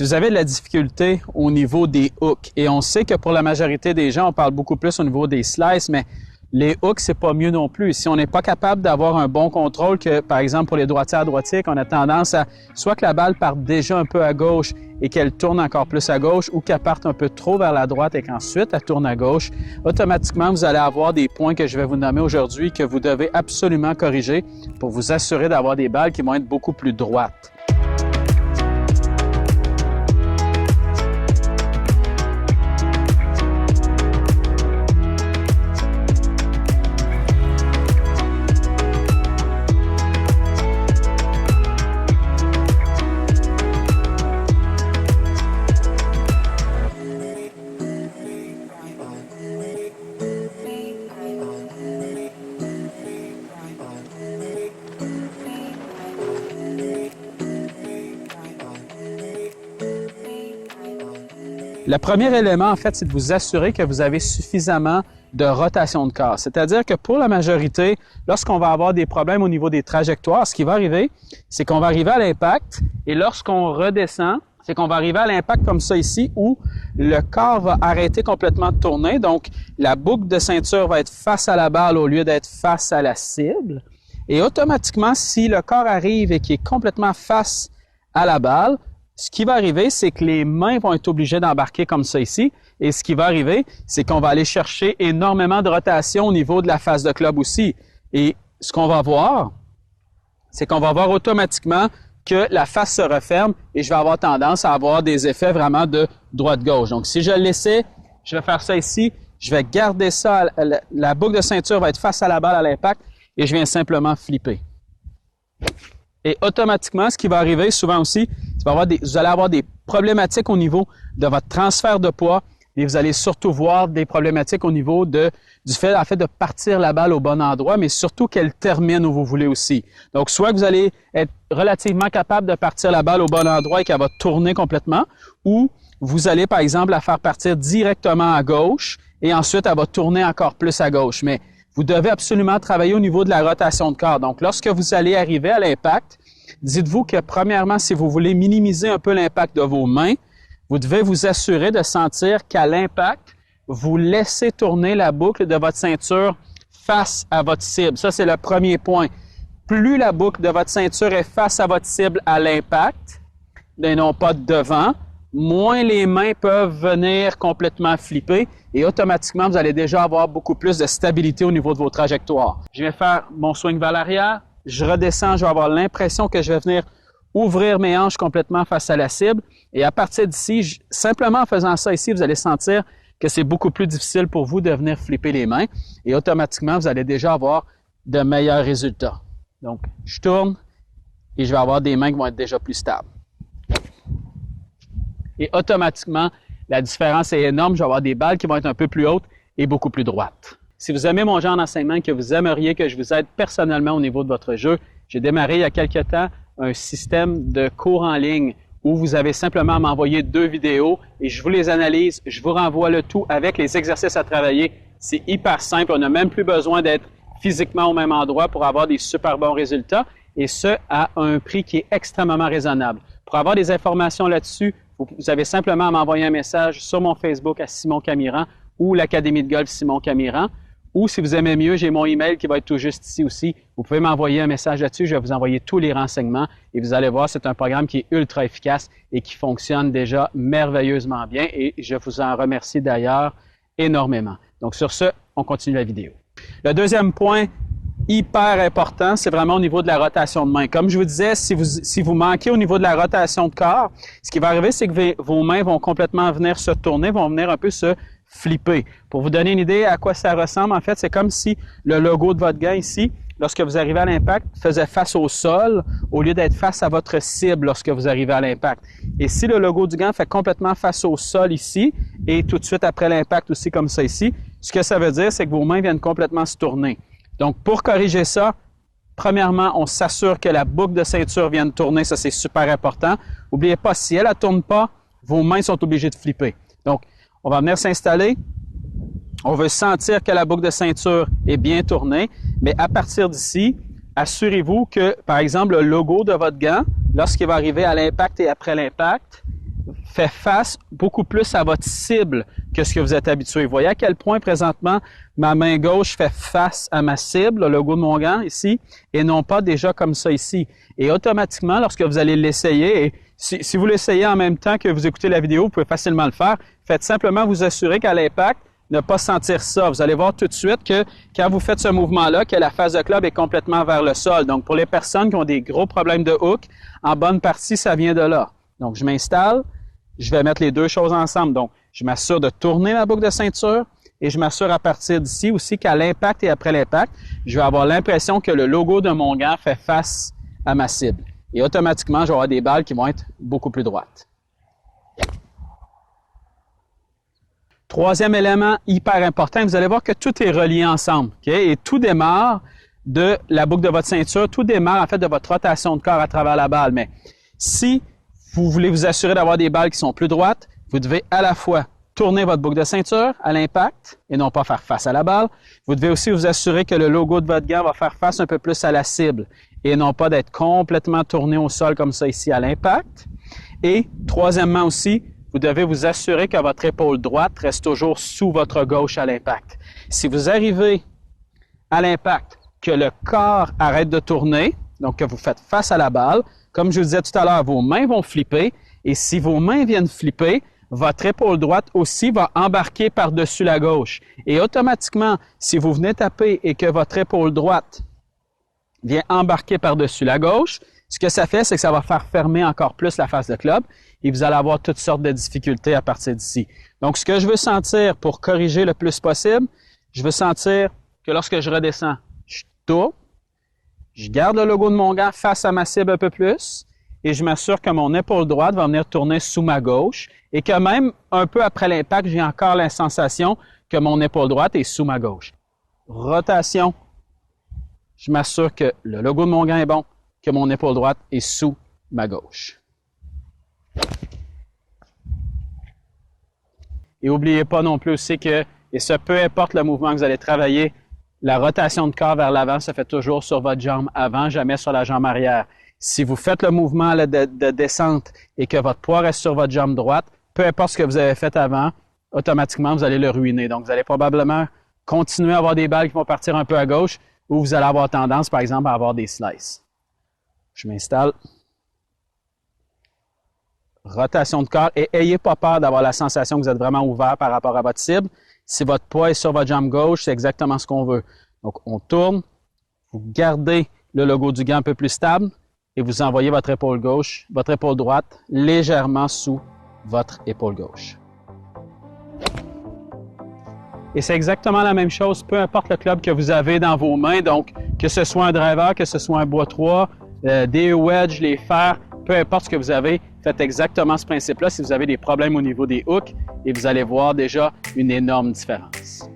Si vous avez de la difficulté au niveau des hooks, et on sait que pour la majorité des gens, on parle beaucoup plus au niveau des slices, mais les hooks, c'est pas mieux non plus. Si on n'est pas capable d'avoir un bon contrôle, que par exemple pour les droitiers à droitier, qu'on a tendance à soit que la balle parte déjà un peu à gauche et qu'elle tourne encore plus à gauche, ou qu'elle parte un peu trop vers la droite et qu'ensuite elle tourne à gauche, automatiquement vous allez avoir des points que je vais vous nommer aujourd'hui que vous devez absolument corriger pour vous assurer d'avoir des balles qui vont être beaucoup plus droites. Le premier élément, en fait, c'est de vous assurer que vous avez suffisamment de rotation de corps. C'est-à-dire que pour la majorité, lorsqu'on va avoir des problèmes au niveau des trajectoires, ce qui va arriver, c'est qu'on va arriver à l'impact et lorsqu'on redescend, c'est qu'on va arriver à l'impact comme ça ici où le corps va arrêter complètement de tourner. Donc, la boucle de ceinture va être face à la balle au lieu d'être face à la cible. Et automatiquement, si le corps arrive et qu'il est complètement face à la balle, ce qui va arriver, c'est que les mains vont être obligées d'embarquer comme ça ici. Et ce qui va arriver, c'est qu'on va aller chercher énormément de rotation au niveau de la face de club aussi. Et ce qu'on va voir, c'est qu'on va voir automatiquement que la face se referme et je vais avoir tendance à avoir des effets vraiment de droite-gauche. Donc, si je le laissais, je vais faire ça ici. Je vais garder ça. La boucle de ceinture va être face à la balle à l'impact et je viens simplement flipper. Et automatiquement, ce qui va arriver souvent aussi, vous allez avoir des problématiques au niveau de votre transfert de poids et vous allez surtout voir des problématiques au niveau du fait, en fait, de partir la balle au bon endroit, mais surtout qu'elle termine où vous voulez aussi. Donc, soit que vous allez être relativement capable de partir la balle au bon endroit et qu'elle va tourner complètement, ou vous allez, par exemple, la faire partir directement à gauche et ensuite, elle va tourner encore plus à gauche. Mais vous devez absolument travailler au niveau de la rotation de corps. Donc, lorsque vous allez arriver à l'impact, dites-vous que premièrement, si vous voulez minimiser un peu l'impact de vos mains, vous devez vous assurer de sentir qu'à l'impact, vous laissez tourner la boucle de votre ceinture face à votre cible. Ça, c'est le premier point. Plus la boucle de votre ceinture est face à votre cible à l'impact, et non pas devant, moins les mains peuvent venir complètement flipper et automatiquement, vous allez déjà avoir beaucoup plus de stabilité au niveau de vos trajectoires. Je vais faire mon swing vers l'arrière, je redescends, je vais avoir l'impression que je vais venir ouvrir mes hanches complètement face à la cible et à partir d'ici, simplement en faisant ça ici, vous allez sentir que c'est beaucoup plus difficile pour vous de venir flipper les mains et automatiquement, vous allez déjà avoir de meilleurs résultats. Donc, je tourne et je vais avoir des mains qui vont être déjà plus stables. Et automatiquement, la différence est énorme. Je vais avoir des balles qui vont être un peu plus hautes et beaucoup plus droites. Si vous aimez mon genre d'enseignement et que vous aimeriez que je vous aide personnellement au niveau de votre jeu, j'ai démarré il y a quelque temps un système de cours en ligne où vous avez simplement à m'envoyer 2 vidéos et je vous les analyse, je vous renvoie le tout avec les exercices à travailler. C'est hyper simple. On n'a même plus besoin d'être physiquement au même endroit pour avoir des super bons résultats et ce, à un prix qui est extrêmement raisonnable. Pour avoir des informations là-dessus, vous avez simplement à m'envoyer un message sur mon Facebook à Simon Camiran ou l'Académie de golf Simon Camiran. Ou si vous aimez mieux, j'ai mon email qui va être tout juste ici aussi. Vous pouvez m'envoyer un message là-dessus. Je vais vous envoyer tous les renseignements et vous allez voir, c'est un programme qui est ultra efficace et qui fonctionne déjà merveilleusement bien et je vous en remercie d'ailleurs énormément. Donc sur ce, on continue la vidéo. Le deuxième point hyper important, c'est vraiment au niveau de la rotation de main. Comme je vous disais, si vous manquez au niveau de la rotation de corps, ce qui va arriver, c'est que vos mains vont complètement venir se tourner, vont venir un peu se flipper. Pour vous donner une idée à quoi ça ressemble, en fait, c'est comme si le logo de votre gant ici, lorsque vous arrivez à l'impact, faisait face au sol au lieu d'être face à votre cible lorsque vous arrivez à l'impact. Et si le logo du gant fait complètement face au sol ici et tout de suite après l'impact aussi comme ça ici, ce que ça veut dire, c'est que vos mains viennent complètement se tourner. Donc, pour corriger ça, premièrement, on s'assure que la boucle de ceinture vienne tourner. Ça, c'est super important. N'oubliez pas, si elle ne tourne pas, vos mains sont obligées de flipper. Donc, on va venir s'installer. On veut sentir que la boucle de ceinture est bien tournée. Mais à partir d'ici, assurez-vous que, par exemple, le logo de votre gant, lorsqu'il va arriver à l'impact et après l'impact, fait face beaucoup plus à votre cible que ce que vous êtes habitué. Vous voyez à quel point présentement ma main gauche fait face à ma cible, le logo de mon gant ici, et non pas déjà comme ça ici. Et automatiquement, lorsque vous allez l'essayer, et si vous l'essayez en même temps que vous écoutez la vidéo, vous pouvez facilement le faire. Faites simplement vous assurer qu'à l'impact, ne pas sentir ça. Vous allez voir tout de suite que quand vous faites ce mouvement-là, que la face de club est complètement vers le sol. Donc, pour les personnes qui ont des gros problèmes de hook, en bonne partie, ça vient de là. Donc, je m'installe, je vais mettre les deux choses ensemble. Donc, je m'assure de tourner ma boucle de ceinture et je m'assure à partir d'ici aussi qu'à l'impact et après l'impact, je vais avoir l'impression que le logo de mon gant fait face à ma cible. Et automatiquement, je vais avoir des balles qui vont être beaucoup plus droites. Troisième élément hyper important, vous allez voir que tout est relié ensemble. Okay? Et tout démarre de la boucle de votre ceinture, tout démarre en fait de votre rotation de corps à travers la balle. Mais si vous voulez vous assurer d'avoir des balles qui sont plus droites, vous devez à la fois tourner votre boucle de ceinture à l'impact et non pas faire face à la balle. Vous devez aussi vous assurer que le logo de votre gant va faire face un peu plus à la cible et non pas d'être complètement tourné au sol comme ça ici à l'impact. Et troisièmement aussi, vous devez vous assurer que votre épaule droite reste toujours sous votre gauche à l'impact. Si vous arrivez à l'impact, que le corps arrête de tourner, donc que vous faites face à la balle, comme je vous disais tout à l'heure, vos mains vont flipper, et si vos mains viennent flipper, votre épaule droite aussi va embarquer par-dessus la gauche. Et automatiquement, si vous venez taper et que votre épaule droite vient embarquer par-dessus la gauche, ce que ça fait, c'est que ça va faire fermer encore plus la face de club et vous allez avoir toutes sortes de difficultés à partir d'ici. Donc, ce que je veux sentir pour corriger le plus possible, je veux sentir que lorsque je redescends, je tourne, je garde le logo de mon gant face à ma cible un peu plus et je m'assure que mon épaule droite va venir tourner sous ma gauche et que même un peu après l'impact, j'ai encore la sensation que mon épaule droite est sous ma gauche. Rotation, je m'assure que le logo de mon gant est bon, que mon épaule droite est sous ma gauche. Et n'oubliez pas non plus aussi que, et ce peu importe le mouvement que vous allez travailler, la rotation de corps vers l'avant se fait toujours sur votre jambe avant, jamais sur la jambe arrière. Si vous faites le mouvement de descente et que votre poids reste sur votre jambe droite, peu importe ce que vous avez fait avant, automatiquement, vous allez le ruiner. Donc, vous allez probablement continuer à avoir des balles qui vont partir un peu à gauche ou vous allez avoir tendance, par exemple, à avoir des slices. Je m'installe. Rotation de corps et ayez pas peur d'avoir la sensation que vous êtes vraiment ouvert par rapport à votre cible. Si votre poids est sur votre jambe gauche, c'est exactement ce qu'on veut. Donc, on tourne, vous gardez le logo du gant un peu plus stable et vous envoyez votre épaule gauche, votre épaule droite légèrement sous votre épaule gauche. Et c'est exactement la même chose, peu importe le club que vous avez dans vos mains, donc que ce soit un driver, que ce soit un bois 3, des wedges, les fers, peu importe ce que vous avez, faites exactement ce principe-là si vous avez des problèmes au niveau des hooks et vous allez voir déjà une énorme différence.